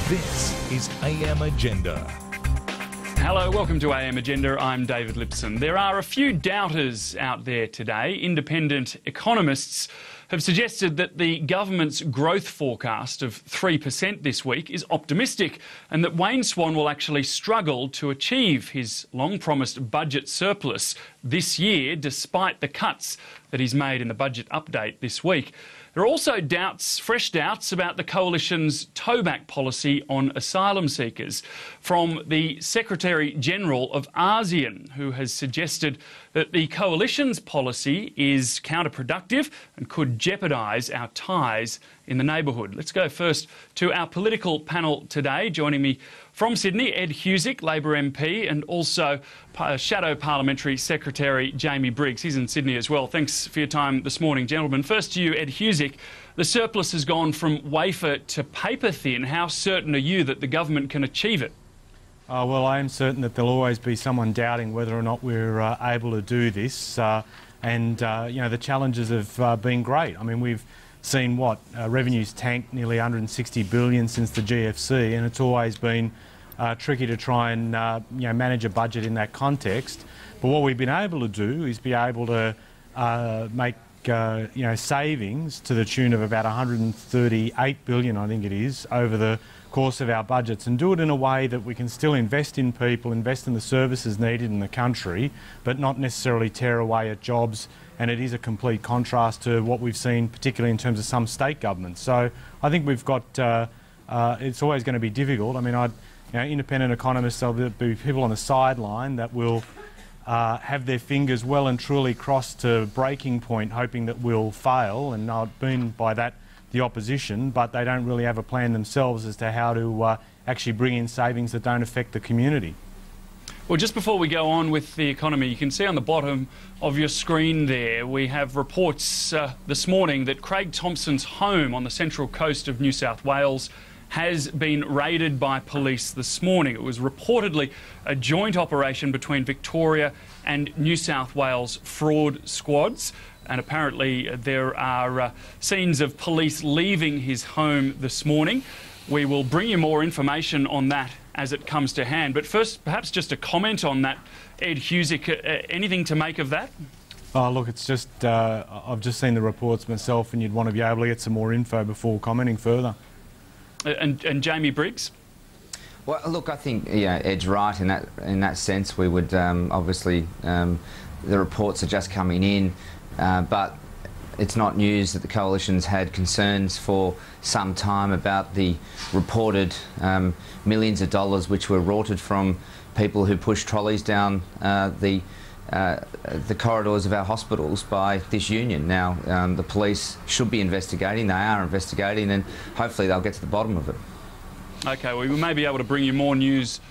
This is AM Agenda. Hello, welcome to AM Agenda. I'm David Lipson. There are a few doubters out there today. Independent economists have suggested that the government's growth forecast of 3% this week is optimistic and that Wayne Swan will actually struggle to achieve his long-promised budget surplus this year despite the cuts that he's made in the budget update this week. There are also fresh doubts about the Coalition's towback policy on asylum seekers from the Secretary-General of ASEAN, who has suggested that the Coalition's policy is counterproductive and could jeopardise our ties in the neighbourhood. Let's go first to our political panel today. Joining me from Sydney, Ed Husic, Labor MP, and also Shadow Parliamentary Secretary Jamie Briggs. He's in Sydney as well. Thanks for your time this morning, gentlemen. First to you, Ed Husic. The surplus has gone from wafer to paper-thin. How certain are you that the government can achieve it? Well, I am certain that there'll always be someone doubting whether or not we're able to do this. You know, the challenges have been great. I mean, we've seen revenues tanked nearly $160 billion since the GFC, and it's always been tricky to try and manage a budget in that context. But what we've been able to do is be able to make savings to the tune of about $138 billion, I think it is, over the course of our budgets, and do it in a way that we can still invest in people, invest in the services needed in the country, but not necessarily tear away at jobs. And it is a complete contrast to what we've seen, particularly in terms of some state governments. So I think we've got, it's always going to be difficult. I mean, independent economists, there'll be people on the sideline that will have their fingers well and truly crossed to breaking point, hoping that we'll fail, and I've been by that the opposition, but they don't really have a plan themselves as to how to actually bring in savings that don't affect the community. Well, just before we go on with the economy, you can see on the bottom of your screen there, we have reports this morning that Craig Thompson's home on the central coast of New South Wales has been raided by police this morning. It was reportedly a joint operation between Victoria and New South Wales fraud squads. And apparently there are scenes of police leaving his home this morning. We will bring you more information on that as it comes to hand. But first, perhaps just a comment on that, Ed Husic. Anything to make of that? Oh, look, it's just, I've just seen the reports myself, and you'd want to be able to get some more info before commenting further. And Jamie Briggs? Well, look, I think Ed's right in that sense. We would obviously the reports are just coming in, but it's not news that the Coalition's had concerns for some time about the reported millions of dollars which were rorted from people who pushed trolleys down the corridors of our hospitals by this union. Now, the police should be investigating. They are investigating, and hopefully they'll get to the bottom of it. OK, well, we may be able to bring you more news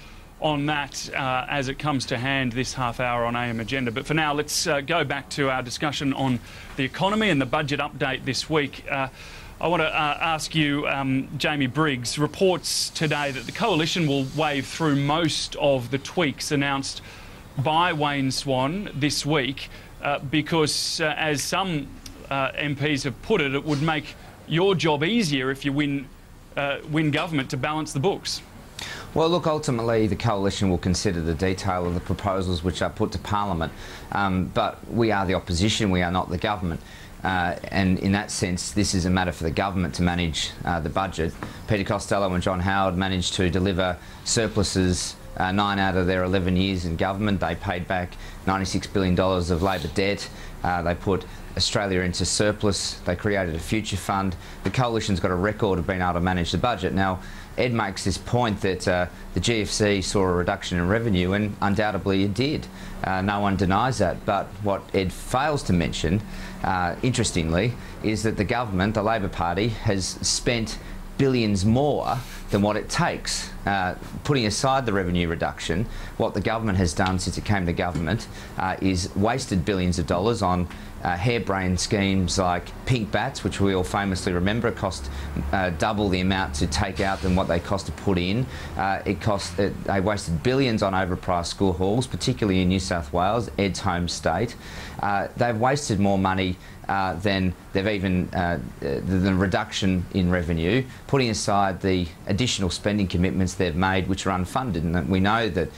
on that as it comes to hand this half hour on AM Agenda. But for now, let's go back to our discussion on the economy and the budget update this week. I want to ask you, Jamie Briggs, reports today that the Coalition will wave through most of the tweaks announced by Wayne Swan this week because, as some MPs have put it, it would make your job easier if you win government to balance the books. Well, look, ultimately the Coalition will consider the detail of the proposals which are put to Parliament, but we are the opposition, we are not the government. And in that sense, this is a matter for the government to manage the budget. Peter Costello and John Howard managed to deliver surpluses 9 out of their 11 years in government. They paid back $96 billion of Labor debt. They put Australia into surplus. They created a future fund. The Coalition's got a record of being able to manage the budget. Now, Ed makes this point that the GFC saw a reduction in revenue, and undoubtedly it did. No one denies that. But what Ed fails to mention, interestingly, is that the government, the Labor Party, has spent billions more than what it takes putting aside the revenue reduction, what the government has done since it came to government is wasted billions of dollars on harebrained schemes like pink bats, which we all famously remember. It cost double the amount to take out than what they cost to put in. They wasted billions on overpriced school halls, particularly in New South Wales, Ed's home state. They've wasted more money than they've even the reduction in revenue, putting aside the additional spending commitments they've made, which are unfunded. And we know that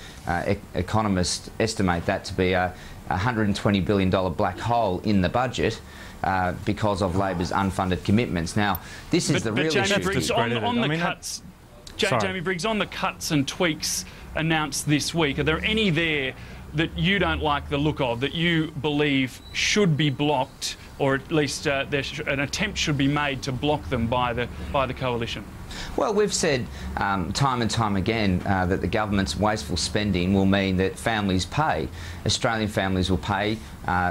economists estimate that to be a $120 billion black hole in the budget because of Labor's unfunded commitments. Now, this is the real issue. Jamie Briggs, Jamie Briggs, on the cuts and tweaks announced this week, are there any there that you don't like the look of, that you believe should be blocked, or at least an attempt should be made to block them by the coalition? Well, we've said time and time again that the government's wasteful spending will mean that families pay. Australian families will pay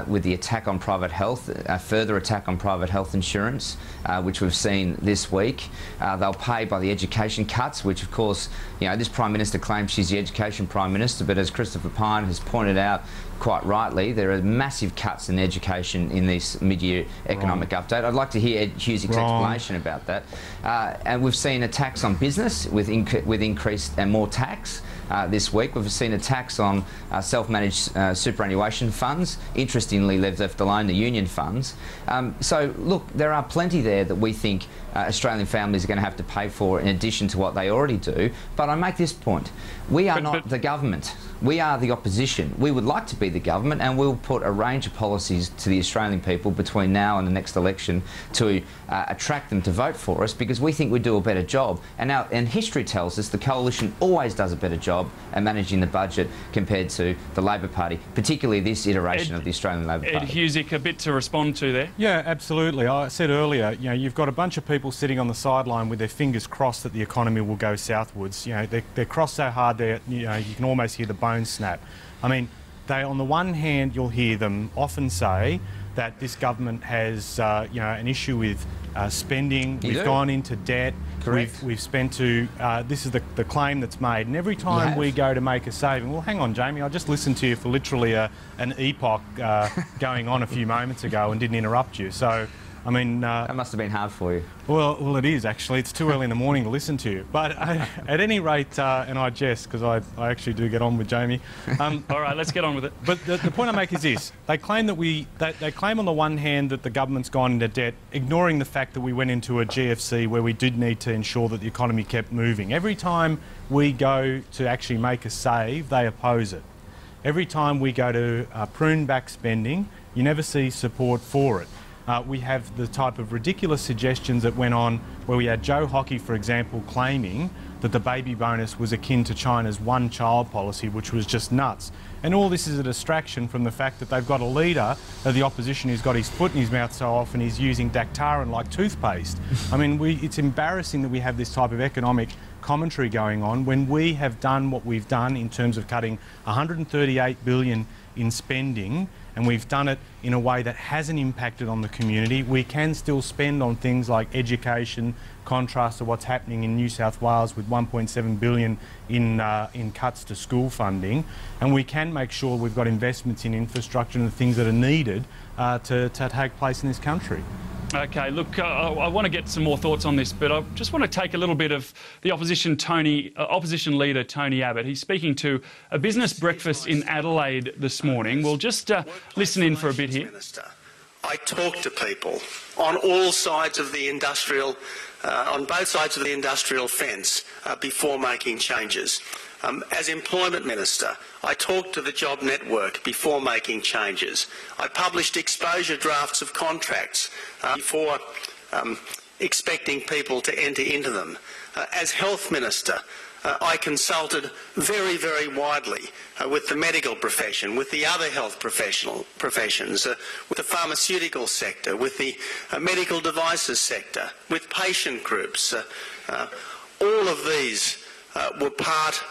with the attack on private health, a further attack on private health insurance, which we've seen this week. They'll pay by the education cuts, which of course, you know, this Prime Minister claims she's the education Prime Minister, but as Christopher Pyne has pointed out quite rightly, there are massive cuts in education in this mid-year economic update. I'd like to hear Ed Husic's explanation about that. And we've seen attacks on business with increased and more tax. This week we've seen attacks on self-managed superannuation funds. Interestingly, they've left alone the union funds. So look, there are plenty there that we think Australian families are going to have to pay for in addition to what they already do. But I make this point. We are not the government. We are the opposition. We would like to be the government, and we'll put a range of policies to the Australian people between now and the next election to attract them to vote for us, because we think we do a better job. And history tells us the coalition always does a better job at managing the budget compared to the Labor Party, particularly this iteration of the Australian Labor Party. Ed Husic, a bit to respond to there. Yeah, absolutely. I said earlier, you know, you've got a bunch of people sitting on the sideline with their fingers crossed that the economy will go southwards. You know, they're crossed so hard, you can almost hear the bones snap. I mean, on the one hand, you'll hear them often say that this government has, you know, an issue with spending. We've gone into debt. Correct. We've spent to. This is the claim that's made, and every time we go to make a saving, well, hang on, Jamie, I just listened to you for literally an epoch going on a few moments ago and didn't interrupt you. So, I mean, that must have been hard for you. Well, it is actually. It's too early in the morning to listen to you. But at any rate, and I jest because I actually do get on with Jamie. All right, let's get on with it. But the point I make is this: they claim that they claim on the one hand that the government's gone into debt, ignoring the fact that we went into a GFC where we did need to ensure that the economy kept moving. Every time we go to actually make a save, they oppose it. Every time we go to prune back spending, you never see support for it. We have the type of ridiculous suggestions that went on where we had Joe Hockey, for example, claiming that the baby bonus was akin to China's one-child policy, which was just nuts. And all this is a distraction from the fact that they've got a leader of the opposition who's got his foot in his mouth so often he's using Dactarin like toothpaste. I mean, it's embarrassing that we have this type of economic commentary going on when we have done what we've done in terms of cutting $138 billion in spending, and we've done it in a way that hasn't impacted on the community. We can still spend on things like education, contrast to what's happening in New South Wales with $1.7 billion in cuts to school funding, and we can make sure we've got investments in infrastructure and the things that are needed to take place in this country. Okay, look, I want to get some more thoughts on this, but I just want to take a little bit of the opposition leader, Tony Abbott. He's speaking to a business breakfast in Adelaide this morning. We'll just listen in for a bit here. I talk to people on all sides of the industrial, on both sides of the industrial fence before making changes. As Employment Minister, I talked to the Job Network before making changes. I published exposure drafts of contracts before expecting people to enter into them. As Health Minister, I consulted very, very widely with the medical profession, with the other health professions, with the pharmaceutical sector, with the medical devices sector, with patient groups. All of these were part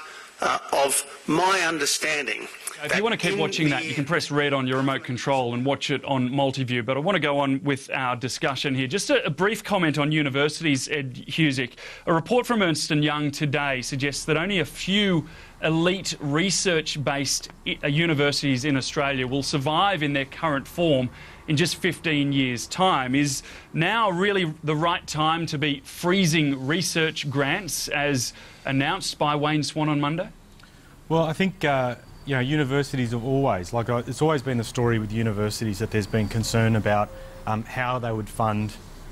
of my understanding If you want to keep watching that, you can press red on your remote control and watch it on multi-view. But I want to go on with our discussion here. Just a brief comment on universities, Ed Husic. A report from Ernst & Young today suggests that only a few elite research-based universities in Australia will survive in their current form in just 15 years' time. Is now really the right time to be freezing research grants as announced by Wayne Swan on Monday? Well, I think universities have always, it's always been the story with universities that there's been concern about how they would fund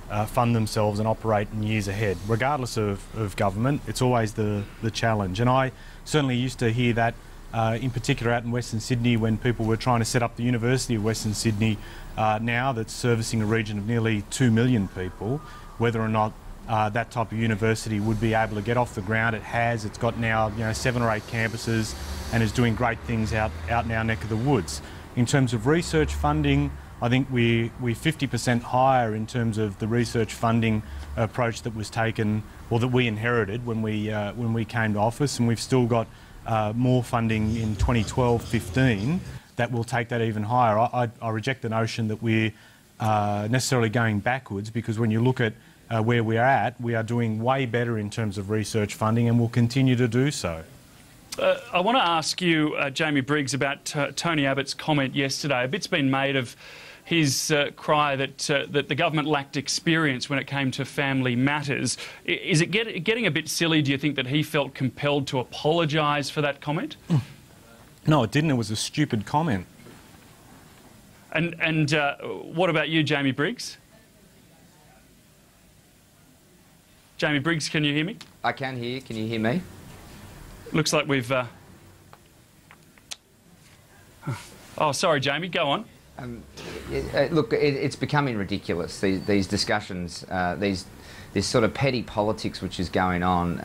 themselves and operate in years ahead. Regardless of government, it's always the challenge. And I certainly used to hear that in particular out in Western Sydney when people were trying to set up the University of Western Sydney now that's servicing a region of nearly 2 million people, whether or not that type of university would be able to get off the ground. It has. It's got now 7 or 8 campuses and is doing great things out in our neck of the woods. In terms of research funding, I think we're 50% higher in terms of the research funding approach that was taken, or that we inherited when we came to office, and we've still got more funding in 2012-15 that will take that even higher. I reject the notion that we're necessarily going backwards, because when you look at where we are doing way better in terms of research funding, and will continue to do so. I want to ask you, Jamie Briggs, about Tony Abbott's comment yesterday. A bit's been made of his cry that the government lacked experience when it came to family matters. Is it getting a bit silly, do you think, that he felt compelled to apologise for that comment? No, it didn't. It was a stupid comment. And what about you, Jamie Briggs? Jamie Briggs, can you hear me? I can hear you. Can you hear me? Looks like we've... Oh, sorry, Jamie, go on. Look, it's becoming ridiculous, these discussions, this sort of petty politics which is going on,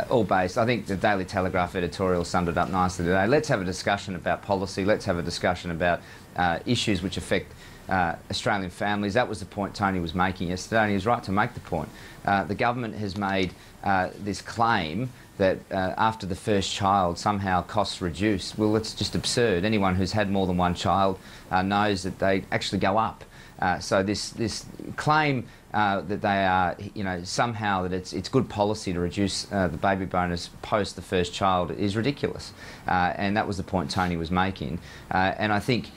all based... I think the Daily Telegraph editorial summed it up nicely today. Let's have a discussion about policy. Let's have a discussion about issues which affect Australian families. That was the point Tony was making yesterday, and he was right to make the point. The government has made this claim that after the first child somehow costs reduce. Well, it's just absurd. Anyone who's had more than one child knows that they actually go up. So this claim that they are, somehow that it's good policy to reduce the baby bonus post the first child is ridiculous. And that was the point Tony was making. And I think,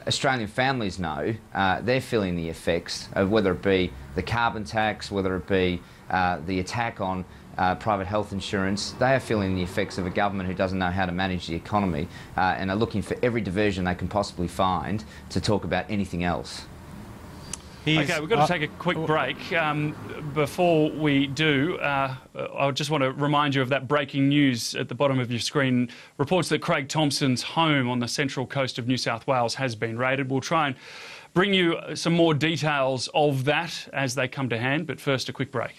Australian families know they're feeling the effects of whether it be the carbon tax, whether it be the attack on private health insurance. They are feeling the effects of a government who doesn't know how to manage the economy and are looking for every diversion they can possibly find to talk about anything else. OK, we've got to take a quick break. Before we do, I just want to remind you of that breaking news at the bottom of your screen. Reports that Craig Thompson's home on the central coast of New South Wales has been raided. We'll try and bring you some more details of that as they come to hand, but first a quick break.